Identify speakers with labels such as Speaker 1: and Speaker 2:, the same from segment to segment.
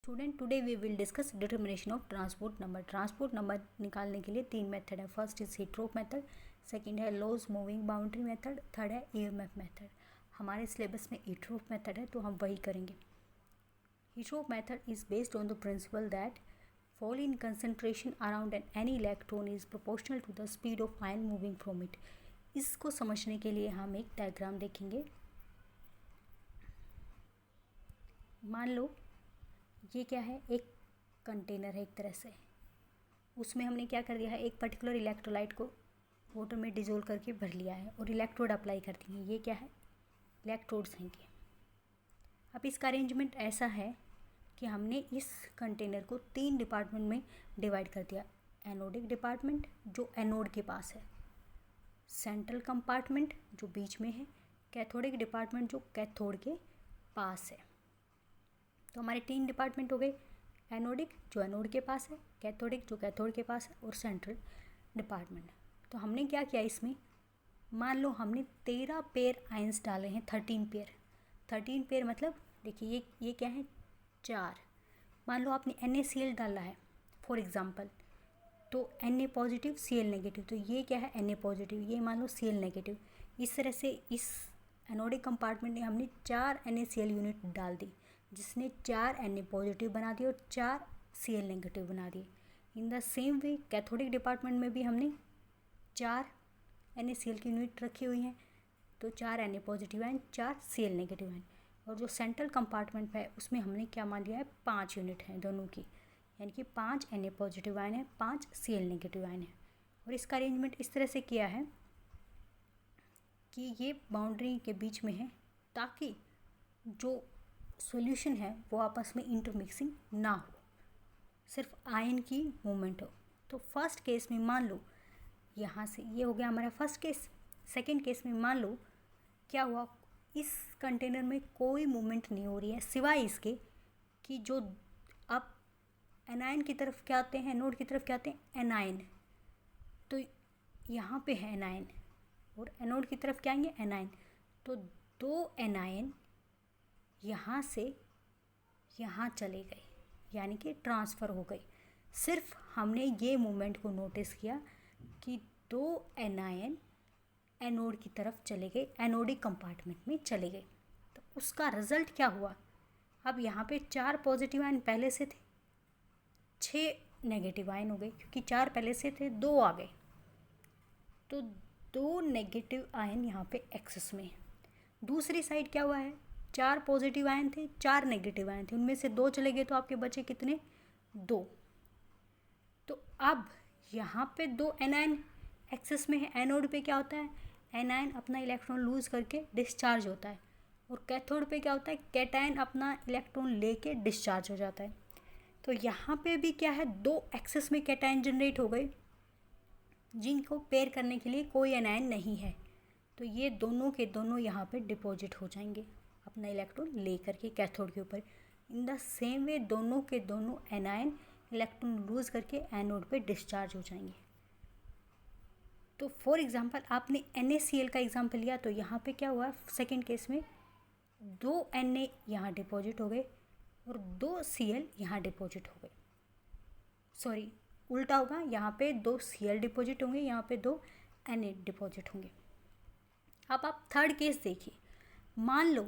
Speaker 1: Student today we will discuss determination of transport number. Transport number निकालने के लिए 3 method है। First is Hittorf method, second है Lodge's moving boundary method, third है EMF method. हमारे syllabus में Hittorf method है तो हम वही करेंगे। Hittorf method is based on the principle that fall in concentration around any electron is proportional to the speed of ion moving from it। इसको समझने के लिए हम एक डायग्राम देखेंगे। मान लो ये क्या है, एक कंटेनर है एक तरह से, उसमें हमने क्या कर दिया है, एक पर्टिकुलर इलेक्ट्रोलाइट को वाटर में डिजोल्व करके भर लिया है और इलेक्ट्रोड अप्लाई कर दिए। ये क्या है, इलेक्ट्रोड्स हैं ये। अब इसका अरेंजमेंट ऐसा है कि हमने इस कंटेनर को 3 डिपार्टमेंट में डिवाइड कर दिया। एनोडिक डिपार्टमेंट जो एनोड के पास है, सेंट्रल कंपार्टमेंट जो बीच में है, कैथोडिक डिपार्टमेंट जो कैथोड के पास है। तो हमारे 3 डिपार्टमेंट हो गए, एनोडिक जो एनोड के पास है, कैथोडिक जो कैथोड के पास है, और सेंट्रल डिपार्टमेंट। तो हमने क्या किया इसमें, मान लो हमने 13 पेयर आयंस डाले हैं, 13 पेयर। 13 पेयर मतलब देखिए ये क्या है, 4। मान लो आपने NaCl डाला है फॉर एग्जांपल, तो Na पॉजिटिव Cl नेगेटिव, तो ये क्या है Na पॉजिटिव, ये मान लो Cl नेगेटिव। इस तरह से इस एनोडिक कंपार्टमेंट में हमने 4 NaCl यूनिट डाल दी, जिसने 4 Na पॉजिटिव बना दिए और 4 Cl नेगेटिव बना दिए। In the same way cathodic department में भी हमने 4 NaCl की यूनिट रखी हुई हैं, तो 4 Na positive ion, 4 Cl negative ion. और जो सेंट्रल कंपार्टमेंट है उसमें हमने क्या मान लिया है, 5 यूनिट हैं दोनों की, यानी कि 5 Na पॉजिटिव आयन है, 5 Cl नेगेटिव आयन है। और इसका अरेंजमेंट इस तरह से किया है कि ये बाउंड्री के बीच में है, ताकि जो सॉल्यूशन है वो आपस में इंटरमिक्सिंग ना हो, सिर्फ आयन की मूवमेंट हो। तो फर्स्ट केस में मान लो यहाँ से ये हो गया हमारा फर्स्ट केस। सेकेंड केस में मान लो क्या हुआ, इस कंटेनर में कोई मूवमेंट नहीं हो रही है, सिवाय इसके कि जो अब एनायन की तरफ क्या आते हैं, एनोड की तरफ क्या आते हैं, एनायन। तो यहाँ पे है एनायन और एनोड की तरफ क्या आएंगे, एनायन। तो 2 एनायन यहाँ से यहाँ चले गए, यानी कि ट्रांसफ़र हो गए। सिर्फ हमने ये मूवमेंट को नोटिस किया कि 2 एनायन एनोड की तरफ चले गए, एनोडिक कंपार्टमेंट में चले गए। तो उसका रिजल्ट क्या हुआ, अब यहाँ पे 4 पॉजिटिव आयन पहले से थे, 6 नेगेटिव आयन हो गए, क्योंकि 4 पहले से थे, 2 आ गए। तो 2 नेगेटिव आयन यहाँ पे एक्सेस में है। दूसरी साइड क्या हुआ है, 4 पॉजिटिव आयन थे, 4 नेगेटिव आयन थे, उनमें से 2 चले गए, तो आपके बचे कितने, 2। तो अब यहाँ पे 2 एनायन एक्सेस में है। एनोड पे क्या होता है, एनायन अपना इलेक्ट्रॉन लूज करके डिस्चार्ज होता है, और कैथोड पे क्या होता है, कैटायन अपना इलेक्ट्रॉन लेके डिस्चार्ज हो जाता है। तो यहाँ पे भी क्या है, 2 एक्सेस में कैटायन जनरेट हो गए, जिनको पेयर करने के लिए कोई एनायन नहीं है। तो ये दोनों के दोनों यहाँ पे डिपॉजिट हो जाएंगे अपना इलेक्ट्रॉन ले करके कैथोड के ऊपर। इन द सेम वे दोनों के दोनों एनायन इलेक्ट्रॉन लूज करके एनोड पे डिस्चार्ज हो जाएंगे। तो फॉर एग्जांपल आपने NaCl का एग्जांपल लिया, तो यहाँ पे क्या हुआ, सेकंड केस में 2 Na यहाँ डिपॉजिट हो गए और 2 Cl यहाँ डिपॉजिट हो गए। सॉरी उल्टा होगा, यहाँ पे 2 Cl डिपॉजिट होंगे, यहाँ पे 2 Na डिपॉजिट होंगे। अब आप थर्ड केस देखिए, मान लो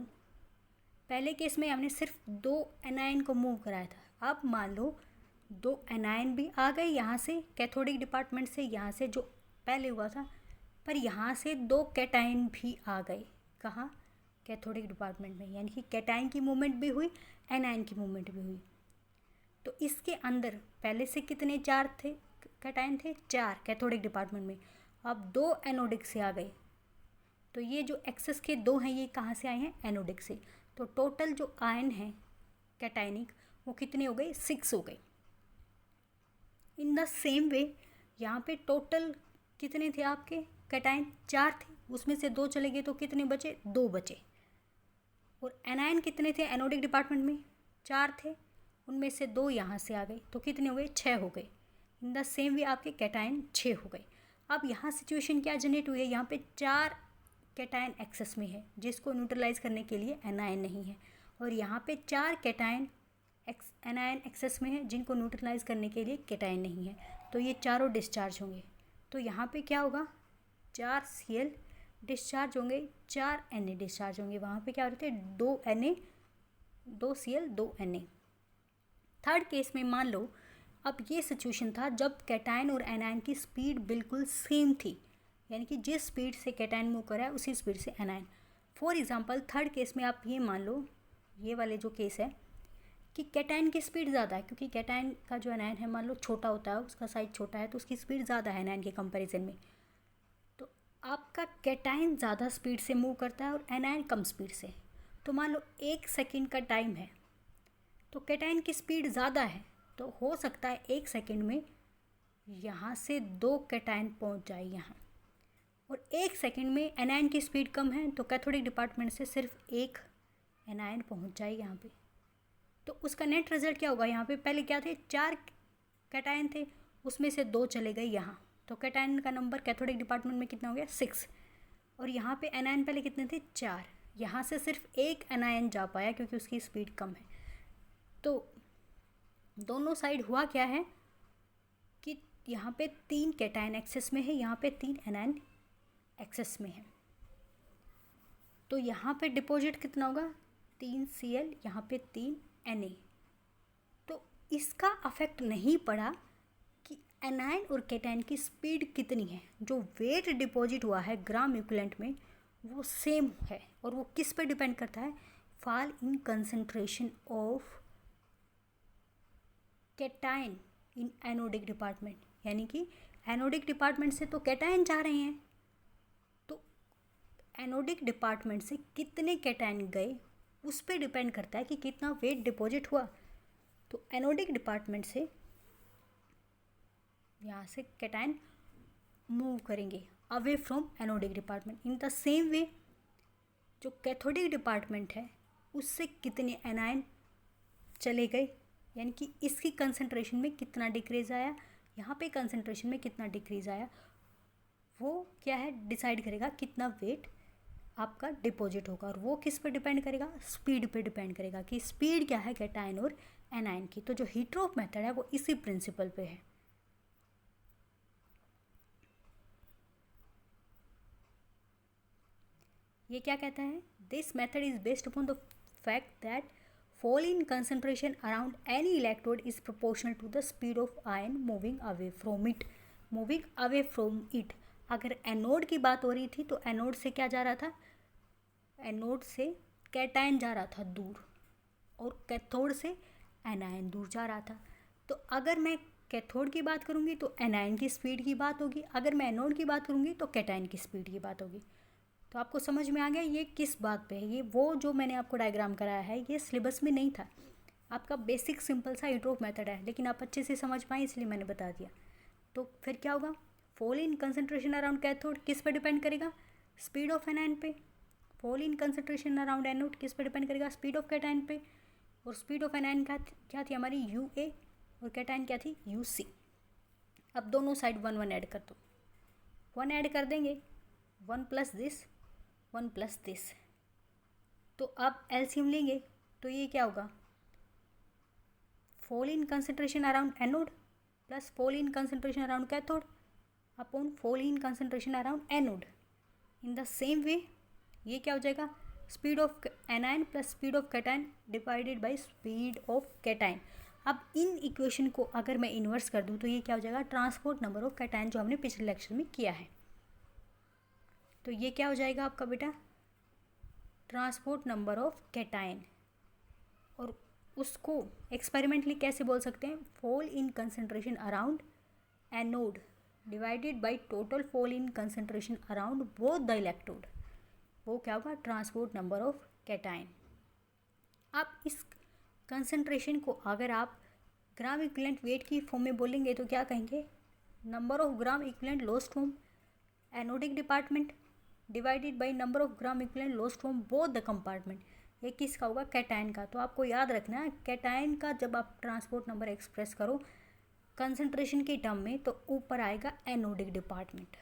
Speaker 1: पहले केस में हमने सिर्फ 2 एनायन को मूव कराया था, अब मान लो 2 एनायन भी आ गए यहाँ से कैथोडिक डिपार्टमेंट से, यहाँ से जो पहले हुआ था, पर यहाँ से 2 कैटायन भी आ गए, कहाँ, कैथोडिक डिपार्टमेंट में, यानी कि कैटायन की मूवमेंट भी हुई, एनायन की मूवमेंट भी हुई। तो इसके अंदर पहले से कितने 4 थे कैटायन थे, 4 कैथोडिक डिपार्टमेंट में, अब 2 एनोडिक से आ गए। तो ये जो एक्सेस के 2 हैं ये कहाँ से आए हैं, एनोडिक से। तो टोटल जो आयन हैं कैटायनिक वो कितने हो गए, 6 हो गए। इन द सेम वे यहाँ पे टोटल कितने थे आपके कैटायन, 4 थे, उसमें से 2 चले गए, तो कितने बचे, 2 बचे। और एनायन कितने थे एनोडिक डिपार्टमेंट में, 4 थे, उनमें से 2 यहाँ से आ गए, तो कितने हो गए, 6 हो गए। इन द सेम वे आपके कैटायन 6 हो गए। अब यहाँ सिचुएशन क्या जनरेट हुई है, यहाँ पे 4 कैटायन एक्सेस में है, जिसको न्यूट्रलाइज करने के लिए एनायन नहीं है, और यहाँ पे 4 कैटायन एनायन एक्सेस में है, जिनको न्यूट्रलाइज करने के लिए कैटायन नहीं है, तो ये चारों डिस्चार्ज होंगे। तो यहाँ पे क्या होगा, 4 Cl डिस्चार्ज होंगे, 4 Na डिस्चार्ज होंगे। वहाँ पे क्या होते हैं, 2 Na 2 Cl 2 Na। Third case में मान लो अब ये सिचुएशन था जब कैटायन और एनायन की स्पीड बिल्कुल सेम थी, यानी कि जिस स्पीड से कैटायन मूव कर रहा है उसी स्पीड से anion. For example third case में आप ये मान लो, ये वाले जो केस है कि कैटायन की स्पीड ज़्यादा है, क्योंकि कैटायन का जो एनायन है मान लो छोटा होता है, उसका साइज छोटा है, तो उसकी स्पीड ज़्यादा है एनायन के कंपैरिजन में। तो आपका कैटायन ज़्यादा स्पीड से मूव करता है और एनायन कम स्पीड से। तो मान लो 1 सेकेंड का टाइम है, तो कैटायन की स्पीड ज़्यादा है, तो हो सकता है 1 सेकेंड में यहाँ से 2 कैटायन पहुँच जाए यहाँ, और 1 सेकेंड में एनायन की स्पीड कम है, तो कैथोडिक डिपार्टमेंट से सिर्फ 1 एनायन पहुँच जाए यहाँ पे। तो उसका नेट रिजल्ट क्या होगा, यहाँ पे पहले क्या थे, 4 कैटायन थे, उसमें से 2 चले गए यहाँ, तो कैटायन का नंबर कैथोडिक डिपार्टमेंट में कितना हो गया, 6। और यहाँ पे एनायन पहले कितने थे, 4, यहाँ से सिर्फ 1 एनायन जा पाया क्योंकि उसकी स्पीड कम है। तो दोनों साइड हुआ क्या है कि यहाँ पे 3 कैटायन एक्सेस में है, यहाँ पे 3 एनायन एक्सेस में है। तो यहाँ पे डिपॉजिट कितना होगा, 3 Cl, यहाँ पे 3 Na। तो इसका अफेक्ट नहीं पड़ा कि एनायन और कैटायन की स्पीड कितनी है, जो वेट डिपॉजिट हुआ है ग्राम इक्विवेलेंट में वो सेम है। और वो किस पे डिपेंड करता है, fall in concentration of cation in anodic department, यानी कि एनोडिक डिपार्टमेंट से तो कैटायन जा रहे हैं, तो एनोडिक डिपार्टमेंट से कितने कैटायन गए उस पर डिपेंड करता है कि कितना वेट डिपॉजिट हुआ। तो एनोडिक डिपार्टमेंट से यहाँ से कैटायन मूव करेंगे away from anodic department. In the same way जो कैथोडिक डिपार्टमेंट है उससे कितने एनायन चले गए, यानी कि इसकी कंसंट्रेशन में कितना डिक्रीज आया, यहाँ पे कंसंट्रेशन में कितना डिक्रीज आया, वो क्या है डिसाइड करेगा कितना वेट आपका डिपॉजिट होगा। और वो किस पे डिपेंड करेगा, स्पीड पे डिपेंड करेगा कि स्पीड क्या है कैटायन और एनायन की। तो जो हीटरोफ मेथड है वो इसी प्रिंसिपल पे है। ये क्या कहता है, this method is based upon the fact that fall in concentration around any electrode is proportional to the speed of ion moving away from it। अगर एनोड की बात हो रही थी तो एनोड से क्या जा रहा था, एनोड से कैटायन जा रहा था दूर और कैथोड से एनायन दूर जा रहा था। तो अगर मैं कैथोड की बात करूँगी तो एनायन की स्पीड की बात होगी, अगर मैं एनोड की बात करूँगी तो कैटायन की स्पीड की बात होगी। तो आपको समझ में आ गया ये किस बात पे है। ये वो जो मैंने आपको डायग्राम कराया है ये सिलेबस में नहीं था, आपका बेसिक सिंपल सा हीटरोफ मेथड है, लेकिन आप अच्छे से समझ पाए इसलिए मैंने बता दिया। तो फिर क्या होगा, fall in concentration around cathode किस पे डिपेंड करेगा, स्पीड ऑफ एनायन पे। Fall in concentration around anode किस पे डिपेंड करेगा, स्पीड ऑफ कैटायन पे। और स्पीड ऑफ एनायन का क्या थी हमारी UA और कैटायन क्या थी UC। अब दोनों साइड 1 1 ऐड कर दो, 1 ऐड कर देंगे, 1 प्लस दिस 1 प्लस दिस। तो अब एलसीएम लेंगे तो ये क्या होगा, fall in concentration around anode plus fall in concentration around cathode upon fall in concentration around anode. In the same way ये क्या हो जाएगा, speed of anion plus speed of cation divided by speed of cation. अब in equation को अगर मैं inverse कर दूँ तो ये क्या हो जाएगा, ट्रांसपोर्ट नंबर ऑफ कैटायन, जो हमने पिछले लेक्चर में किया है। तो ये क्या हो जाएगा आपका बेटा, ट्रांसपोर्ट नंबर ऑफ कैटायन। और उसको एक्सपेरिमेंटली कैसे बोल सकते हैं, fall in concentration around anode divided by total fall in concentration around both the electrode, वो क्या होगा, ट्रांसपोर्ट नंबर ऑफ कैटायन। आप इस कंसंट्रेशन को अगर आप ग्राम इक्विवेलेंट वेट की फॉर्म में बोलेंगे तो क्या कहेंगे, number of gram equivalent lost from anodic department divided by number of gram equivalent lost from both the compartment. ये किसका होगा, कैटायन का। तो आपको याद रखना है कैटायन का जब आप ट्रांसपोर्ट नंबर एक्सप्रेस करो कंसंट्रेशन के टर्म में तो ऊपर आएगा एनोडिक डिपार्टमेंट।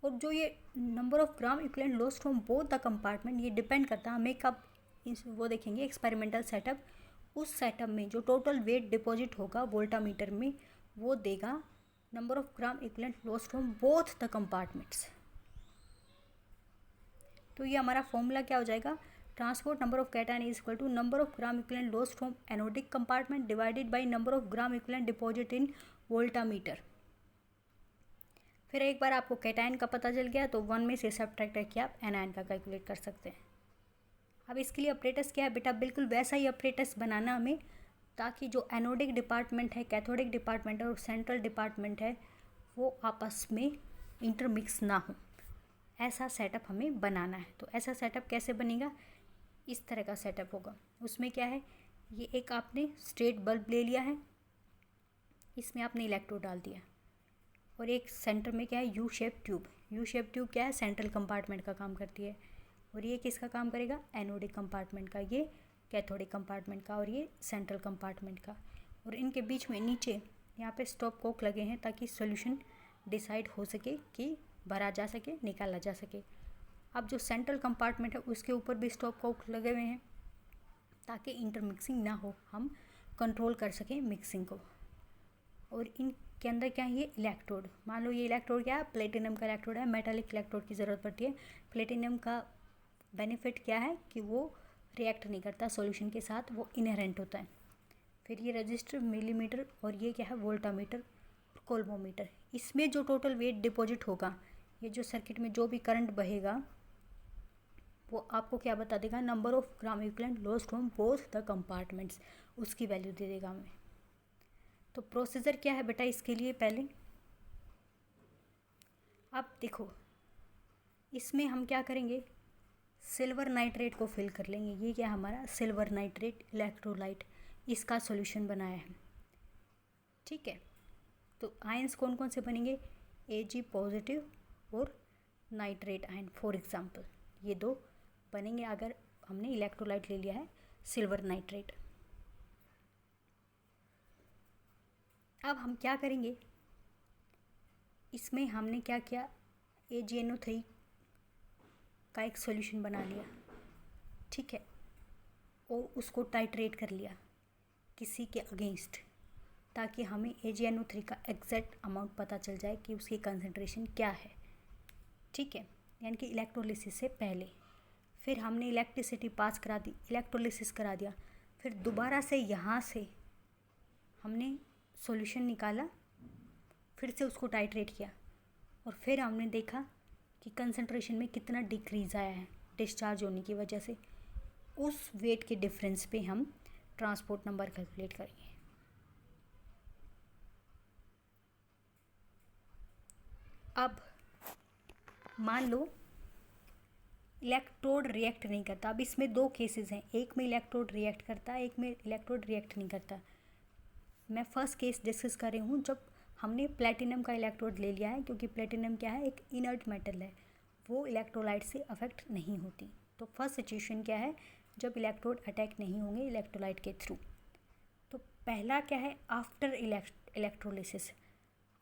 Speaker 1: और जो ये number of gram equivalent lost from both the compartment ये डिपेंड करता है हमें कब वो देखेंगे एक्सपेरिमेंटल सेटअप। उस सेटअप में जो टोटल वेट डिपॉजिट होगा वोल्टामीटर में, वो देगा number of gram equivalent lost from both the compartments. तो ये हमारा फॉर्मूला क्या हो जाएगा, transport number of cation is equal to number of gram equivalent lost from anodic compartment divided by number of gram equivalent deposit in voltameter. फिर एक बार आपको cation का पता चल गया तो 1 में से सब्ट्रैक्ट करके आप एनायन का कैलकुलेट कर सकते हैं। अब इसके लिए अपरेटस क्या है बेटा, बिल्कुल वैसा ही अपरेटस बनाना हमें, ताकि जो एनोडिक डिपार्टमेंट है, कैथोडिक डिपार्टमेंट है और सेंट्रल डिपार्टमेंट है वो आपस में इंटरमिक्स ना हो। ऐसा सेटअप हमें बनाना है। तो ऐसा सेटअप कैसे बनेगा, इस तरह का सेटअप होगा। उसमें क्या है, ये एक आपने स्ट्रेट बल्ब ले लिया है, इसमें आपने इलेक्ट्रोड डाल दिया और एक सेंटर में क्या है, U shape tube. U shape tube क्या है, सेंट्रल कंपार्टमेंट का काम करती है। और ये किसका काम करेगा, एनोडिक कंपार्टमेंट का, ये कैथोडिक कंपार्टमेंट का और ये सेंट्रल कंपार्टमेंट का। और इनके बीच में नीचे यहाँ पे स्टॉप कोक लगे हैं ताकि सॉल्यूशन डिसाइड हो सके कि भरा जा सके, निकाला जा सके। अब जो सेंट्रल कंपार्टमेंट है उसके ऊपर भी स्टॉप कोक लगे हुए हैं ताकि इंटरमिक्सिंग ना हो, हम कंट्रोल कर सकें मिक्सिंग को। और इनके अंदर क्या है, ये इलेक्ट्रोड, मान लो ये इलेक्ट्रोड क्या है, प्लेटिनम का इलेक्ट्रोड है। मेटालिक इलेक्ट्रोड की ज़रूरत पड़ती है। प्लेटिनम का बेनिफिट क्या है कि वो रिएक्ट नहीं करता सॉल्यूशन के साथ, वो इनहेरेंट होता है। फिर ये रजिस्टर, मिलीमीटर और ये क्या है, वोल्टामीटर और कोल्वोमीटर। इसमें जो टोटल वेट डिपॉजिट होगा, ये जो सर्किट में जो भी करंट बहेगा वो आपको क्या बता देगा, number of gram equivalent lost from both the compartments, उसकी वैल्यू दे देगा हमें। तो प्रोसीजर क्या है बेटा इसके लिए, पहले अब देखो इसमें हम क्या करेंगे, सिल्वर नाइट्रेट को फिल कर लेंगे। ये क्या हमारा सिल्वर नाइट्रेट इलेक्ट्रोलाइट, इसका सॉल्यूशन बनाया है। ठीक है, तो आयंस कौन कौन से बनेंगे, Ag पॉजिटिव और नाइट्रेट आयन फॉर एग्जांपल, ये दो बनेंगे अगर हमने इलेक्ट्रोलाइट ले लिया है सिल्वर नाइट्रेट। अब हम क्या करेंगे, इसमें हमने क्या किया, AgNO3 का एक सॉल्यूशन बना लिया, ठीक है, और उसको टाइट्रेट कर लिया किसी के अगेंस्ट, ताकि हमें AgNO3 का एग्जैक्ट अमाउंट पता चल जाए कि उसकी कंसंट्रेशन क्या है। ठीक है, यानी कि इलेक्ट्रोलिसिस से पहले। फिर हमने इलेक्ट्रिसिटी पास करा दी, इलेक्ट्रोलिसिस करा दिया, फिर दोबारा से यहाँ से हमने सॉल्यूशन निकाला, फिर से उसको टाइट्रेट किया और फिर हमने देखा कि कंसंट्रेशन में कितना डिक्रीज़ आया है डिस्चार्ज होने की वजह से। उस वेट के डिफरेंस पे हम ट्रांसपोर्ट नंबर कैलकुलेट करेंगे। अब मान लो इलेक्ट्रोड रिएक्ट नहीं करता। अब इसमें दो केसेस हैं, एक में इलेक्ट्रोड रिएक्ट करता है, एक में इलेक्ट्रोड रिएक्ट नहीं करता। मैं फर्स्ट केस डिस्कस कर रही हूँ जब हमने प्लेटिनम का इलेक्ट्रोड ले लिया है, क्योंकि प्लेटिनम क्या है, एक इनर्ट मेटल है, वो इलेक्ट्रोलाइट से अफेक्ट नहीं होती। तो फर्स्ट सिचुएशन क्या है, जब इलेक्ट्रोड अटैक नहीं होंगे इलेक्ट्रोलाइट के थ्रू। तो पहला क्या है, आफ्टर इलेक्ट्रोलिसिस,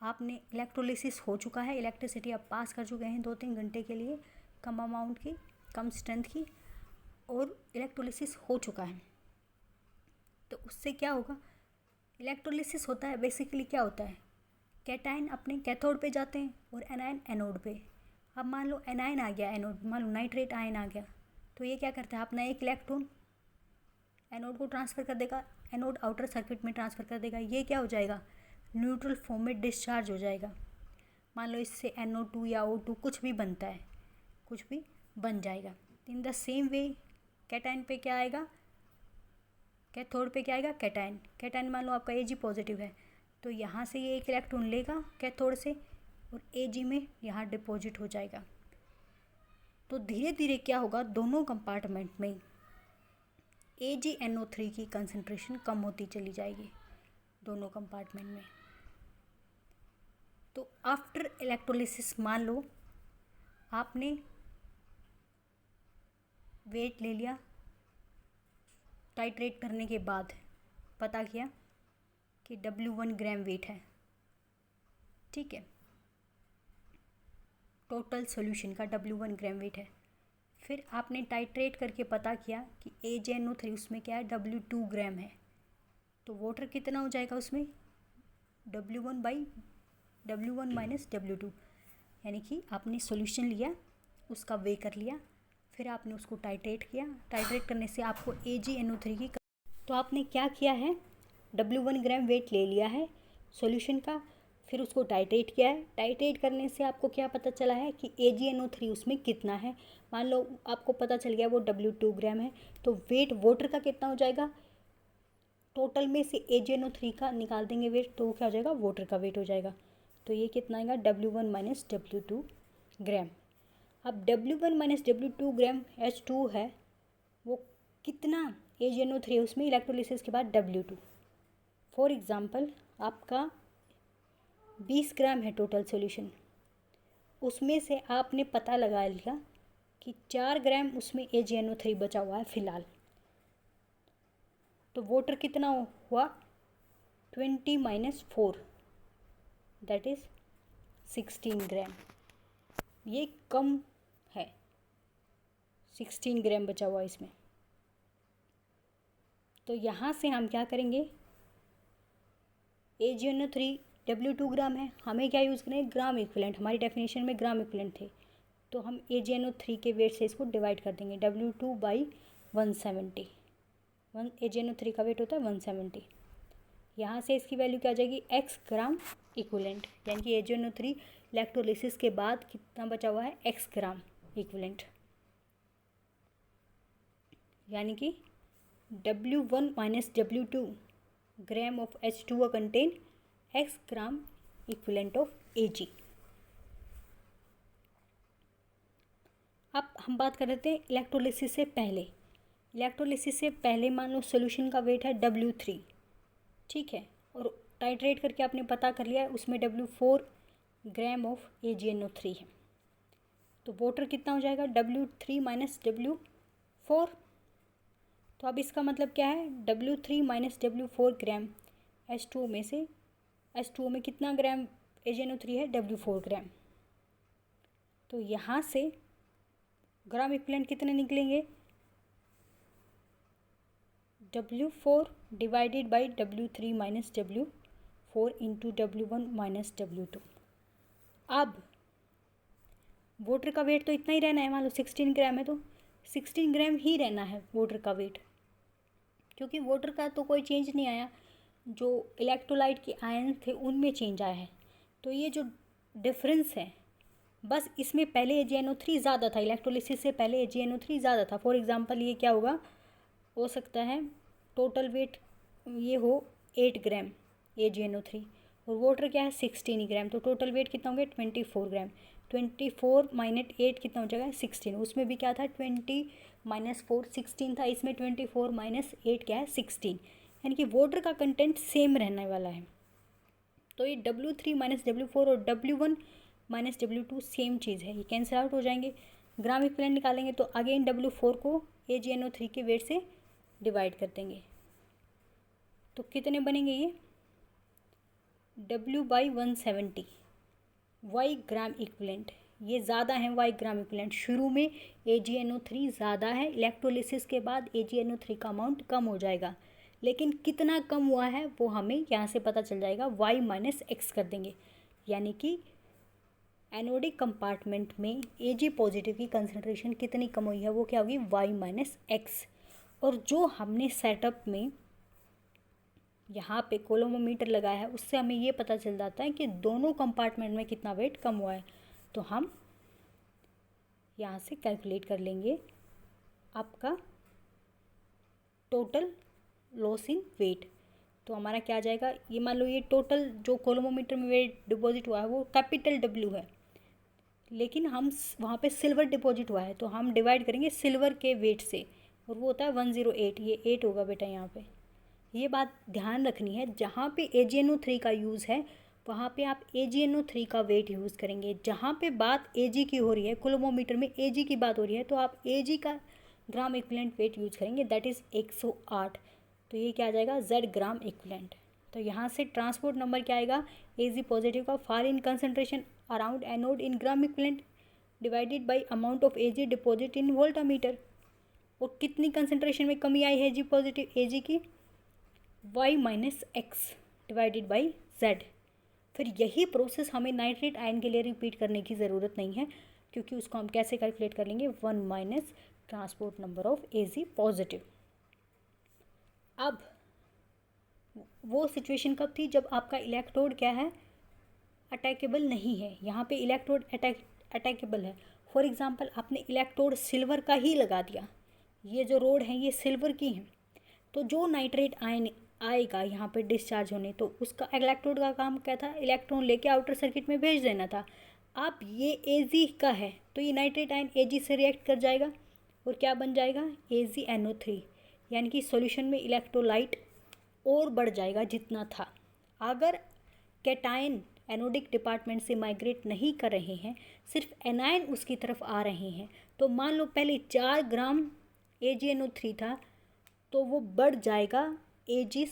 Speaker 1: आपने इलेक्ट्रोलिसिस हो चुका है, इलेक्ट्रिसिटी आप पास कर चुके हैं 2-3 घंटे के लिए, कम अमाउंट की, कम स्ट्रेंथ की, और इलेक्ट्रोलिसिस हो चुका है। तो उससे क्या होगा, इलेक्ट्रोलिसिस होता है बेसिकली क्या होता है, कैटायन अपने कैथोड पे जाते हैं और एनायन एनोड पे। अब मान लो एनायन आ गया एनोड, मान लो नाइट्रेट आयन आ गया, तो ये क्या करता है, अपना एक इलेक्ट्रॉन एनोड को ट्रांसफ़र कर देगा, एनोड आउटर सर्किट में ट्रांसफ़र कर देगा, ये क्या हो जाएगा, न्यूट्रल फॉर्म में डिस्चार्ज हो जाएगा। मान लो इससे NO2 या O2 कुछ भी बनता है, कुछ भी बन जाएगा। In the same way cation पे क्या आएगा, कैथोड पे क्या आएगा, कैटायन। कैटायन मान लो आपका Ag पॉजिटिव है, तो यहाँ से ये एक इलेक्ट्रॉन लेगा कैथोड से और Ag में यहाँ डिपॉजिट हो जाएगा। तो धीरे धीरे क्या होगा, दोनों कंपार्टमेंट में AgNO3 की कंसंट्रेशन कम होती चली जाएगी दोनों कंपार्टमेंट में। तो आफ्टर इलेक्ट्रोलिसिस मान लो आपने वेट ले लिया, टाइट्रेट करने के बाद पता किया कि W1 ग्राम वेट है, ठीक है, टोटल सॉल्यूशन का W1 ग्राम वेट है। फिर आपने टाइट्रेट करके पता किया कि AgNO3 उसमें क्या है, W2 ग्राम है, तो वाटर कितना हो जाएगा उसमें, W1 माइनस W2, यानी कि आपने सॉल्यूशन लिया, उसका वे कर लिया, फिर आपने उसको टाइट्रेट किया, टाइट्रेट करने से आपको AgNO3 की, तो आपने क्या किया है, W1 ग्राम वेट ले लिया है सॉल्यूशन का, फिर उसको टाइट्रेट किया है, टाइट्रेट करने से आपको क्या पता चला है कि AgNO3 उसमें कितना है। मान लो आपको पता चल गया वो W2 ग्राम है, तो वेट वाटर का कितना हो जाएगा, टोटल में से AgNO3 का निकाल देंगे वेट, तो वो क्या हो जाएगा, वाटर का वेट हो जाएगा। तो ये कितना आएगा, W1 माइनस W2 ग्राम। अब W1 माइनस W2 ग्राम H2 है, वो कितना AgNO3 है उसमें इलेक्ट्रोलिसिस के बाद W2। फॉर एग्ज़ाम्पल आपका 20 ग्राम है टोटल सॉल्यूशन, उसमें से आपने पता लगा लिया कि 4 ग्राम उसमें AgNO3 बचा हुआ है फ़िलहाल, तो वाटर कितना हुआ, 20 माइनस 4 दैट इज़ 16 ग्राम। ये कम है, 16 ग्राम बचा हुआ इसमें। तो यहाँ से हम क्या करेंगे, AgNO3 W2 ग्राम है, हमें क्या यूज़ करेंगे, ग्राम इक्विवेलेंट, हमारी डेफिनेशन में ग्राम इक्विवेलेंट थे, तो हम AgNO3 के वेट से इसको डिवाइड कर देंगे, W2 बाई 170, AgNO3 का वेट होता है 170। यहाँ से इसकी वैल्यू क्या आ जाएगी, x ग्राम इक्विवेलेंट, यानी कि AgNO3 इलेक्ट्रोलिसिस के बाद कितना बचा हुआ है, x ग्राम इक्विवेलेंट, यानी कि W1 minus W2 gram of H2O contain x gram equivalent of Ag। अब हम बात कर रहे थे इलेक्ट्रोलिसिस से पहले। इलेक्ट्रोलिसिस से पहले मान लो सोल्यूशन का वेट है W3, ठीक है, और टाइट्रेट करके आपने पता कर लिया है उसमें W4 ग्राम ऑफ AgNO3 है, तो वाटर कितना हो जाएगा, W3 माइनस W4। तो अब इसका मतलब क्या है, W3 माइनस W4 ग्राम H2O में से, H2O में कितना ग्राम AgNO3 है, W4 ग्राम। तो यहाँ से ग्राम इक्विवेलेंट कितने निकलेंगे, W4 divided by W3 minus W4 into W1 minus W2। अब वाटर का वेट तो इतना ही रहना है, मान लो 16 ग्राम है तो 16 ग्राम ही रहना है वाटर का वेट, क्योंकि वाटर का तो कोई चेंज नहीं आया, जो इलेक्ट्रोलाइट के आयन थे उनमें चेंज आया है। तो ये जो डिफरेंस है, बस इसमें पहले AgNO3 ज़्यादा था, इलेक्ट्रोलिसिस से पहले AgNO3 ज़्यादा था। फॉर एग्जांपल ये क्या होगा, हो सकता है टोटल वेट ये हो 8 ग्राम AgNO3 और वाटर क्या है 16 ग्राम, तो टोटल वेट कितना हो गया 24 ग्राम। 24 माइनस 8 कितना हो जाएगा 16, उसमें भी क्या था 20 माइनस 4 16 था, इसमें 24 माइनस 8 क्या है 16, यानी कि वाटर का कंटेंट सेम रहने वाला है। तो ये W3 माइनस W4 और W1 माइनस W2 सेम चीज़ है, ये कैंसिल आउट हो जाएंगे। ग्राम इक्विवेलेंट निकालेंगे तो अगेन W4 को AgNO3 के वेट से डिवाइड कर देंगे, तो कितने बनेंगे ये W by 170 Y gram equivalent, ये ज़्यादा है Y ग्राम इक्विवेलेंट। शुरू में AgNO3 ज़्यादा है, इलेक्ट्रोलिसिस के बाद AgNO3 का अमाउंट कम हो जाएगा, लेकिन कितना कम हुआ है वो हमें यहाँ से पता चल जाएगा, Y माइनस एक्स कर देंगे, यानी कि एनोडिक कंपार्टमेंट में Ag पॉजिटिव की कंसनट्रेशन कितनी कम हुई है, वो क्या होगी Y माइनस एक्स। और जो हमने सेटअप में यहाँ पे कोलोमोमीटर लगाया है उससे हमें ये पता चल जाता है कि दोनों कंपार्टमेंट में कितना वेट कम हुआ है, तो हम यहाँ से कैलकुलेट कर लेंगे आपका टोटल लॉस इन वेट। तो हमारा क्या आ जाएगा, ये मान लो ये टोटल जो कोलोमोमीटर में वेट डिपॉजिट हुआ है वो कैपिटल W है, लेकिन हम वहाँ पे सिल्वर डिपॉजिट हुआ है तो हम डिवाइड करेंगे सिल्वर के वेट से, और वो होता है 108, ये 8 होगा बेटा यहाँ पे। ये बात ध्यान रखनी है, जहाँ पे AgNO3 का यूज़ है वहाँ पे आप AgNO3 का वेट यूज़ करेंगे। जहाँ पे बात Ag की हो रही है, कोलोमोमीटर में Ag की बात हो रही है, तो आप Ag का ग्राम इक्विवेलेंट वेट यूज़ करेंगे, दैट इज़ 108। तो ये क्या आ जाएगा Z ग्राम इक्विवेलेंट। तो यहाँ से ट्रांसपोर्ट नंबर क्या आएगा, Ag पॉजिटिव का fall in concentration around anode in gram equivalent, divided by amount of Ag deposit in voltameter. और कितनी कंसनट्रेशन में कमी आई है Ag पॉजिटिव Ag की, y minus x divided by z। फिर यही प्रोसेस हमें नाइट्रेट आयन के लिए रिपीट करने की ज़रूरत नहीं है, क्योंकि उसको हम कैसे कैलकुलेट कर लेंगे, 1 minus transport number of Ag positive. अब वो सिचुएशन कब थी, जब आपका इलेक्ट्रोड क्या है, अटैकेबल नहीं है। यहाँ पे इलेक्ट्रोड अटैकेबल है। फॉर एग्जांपल आपने इलेक्ट्रोड सिल्वर का ही लगा दिया, ये जो रोड है ये सिल्वर की है, तो जो नाइट्रेट आयन आएगा यहाँ पे डिस्चार्ज होने, तो उसका इलेक्ट्रोड का काम क्या था, इलेक्ट्रॉन लेके आउटर सर्किट में भेज देना था। अब ये Ag का है तो ये नाइट्रेट आयन Ag से रिएक्ट कर जाएगा और क्या बन जाएगा, AgNO3, यानी कि सॉल्यूशन में इलेक्ट्रोलाइट और बढ़ जाएगा जितना था। अगर कैटायन एनोडिक डिपार्टमेंट से माइग्रेट नहीं कर रहे हैं, सिर्फ एनायन उसकी तरफ आ रहे हैं, तो मान लो पहले 4 ग्राम AgNO3 था, तो वो बढ़ जाएगा, Ag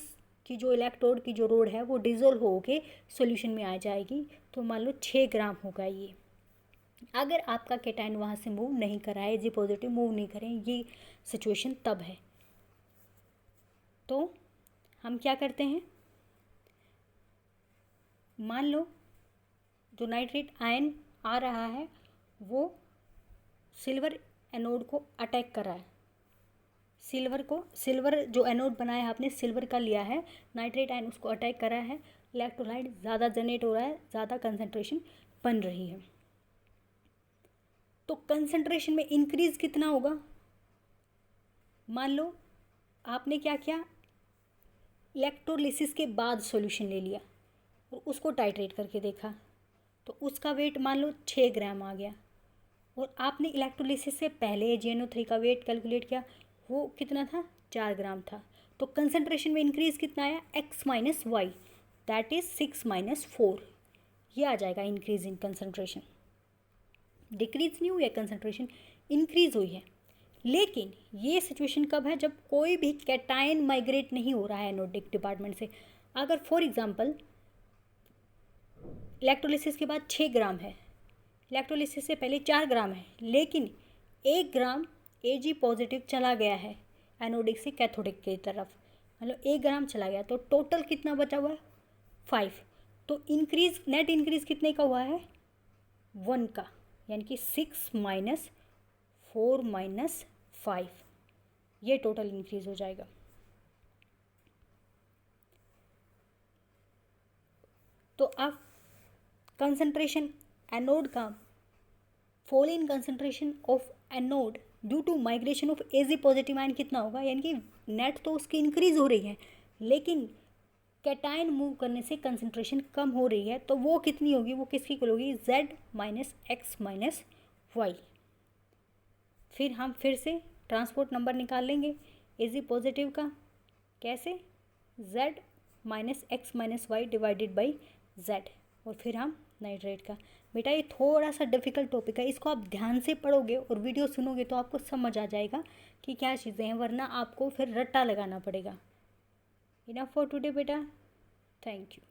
Speaker 1: की जो इलेक्ट्रोड की जो रोड है वो डिज़ोल्व होके सॉल्यूशन में आ जाएगी, तो मान लो 6 ग्राम होगा ये। अगर आपका कैटायन वहाँ से मूव नहीं कर रहा है, Ag पॉजिटिव मूव नहीं करें, ये सिचुएशन तब है। तो हम क्या करते हैं, मान लो जो नाइट्रेट आयन आ रहा है वो सिल्वर एनोड को अटैक कर रहा है। सिल्वर जो एनोड बनाया है आपने सिल्वर का लिया है, नाइट्रेट आयन उसको अटैक कर रहा है, इलेक्ट्रोलाइट ज़्यादा जनरेट हो रहा है, ज़्यादा कंसंट्रेशन बन रही है। तो कंसंट्रेशन में इंक्रीज़ कितना होगा, मान लो आपने क्या किया, इलेक्ट्रोलिसिस के बाद सॉल्यूशन ले लिया और उसको टाइट्रेट करके देखा, तो उसका वेट मान लो 6 ग्राम आ गया, और आपने इलेक्ट्रोलिसिस से पहले AgNO3 का वेट कैलकुलेट किया, वो कितना था, 4 ग्राम था। तो कंसंट्रेशन में इंक्रीज़ कितना आया, x minus Y, that is 6 minus 4, ये आ जाएगा इंक्रीज़ इन कंसंट्रेशन। डिक्रीज़ नहीं हुई है कंसंट्रेशन, इंक्रीज़ हुई है। लेकिन ये सिचुएशन कब है, जब कोई भी कैटायन माइग्रेट नहीं हो रहा है एनोडिक डिपार्टमेंट से। अगर फॉर एग्जांपल इलेक्ट्रोलिसिस के बाद 6 ग्राम है, इलेक्ट्रोलिसिस से पहले 4 ग्राम है, लेकिन 1 ग्राम Ag पॉजिटिव चला गया है एनोडिक से कैथोडिक की तरफ, मतलब 1 ग्राम चला गया, तो टोटल कितना बचा हुआ है, 5। तो इंक्रीज़, नेट इंक्रीज़ कितने का हुआ है, 1 का, यानी कि 6 माइनस 4 माइनस 5, ये टोटल इंक्रीज़ हो जाएगा। तो अब कंसंट्रेशन एनोड का, fall in concentration of anode due to migration of Ag positive ion कितना होगा, यानी कि नेट तो उसकी इंक्रीज़ हो रही है, लेकिन कैटायन मूव करने से कंसंट्रेशन कम हो रही है, तो वो कितनी होगी, वो किसकी इक्वल होगी, Z minus X minus Y. फिर हम फिर से ट्रांसपोर्ट नंबर निकाल लेंगे Ag पॉजिटिव का, कैसे, Z minus X minus Y divided by Z, और फिर हम नाइट्रेट का। बेटा ये थोड़ा सा डिफ़िकल्ट टॉपिक है, इसको आप ध्यान से पढ़ोगे और वीडियो सुनोगे तो आपको समझ आ जाएगा कि क्या चीज़ें हैं, वरना आपको फिर रट्टा लगाना पड़ेगा। इनफ फॉर टुडे बेटा, थैंक यू।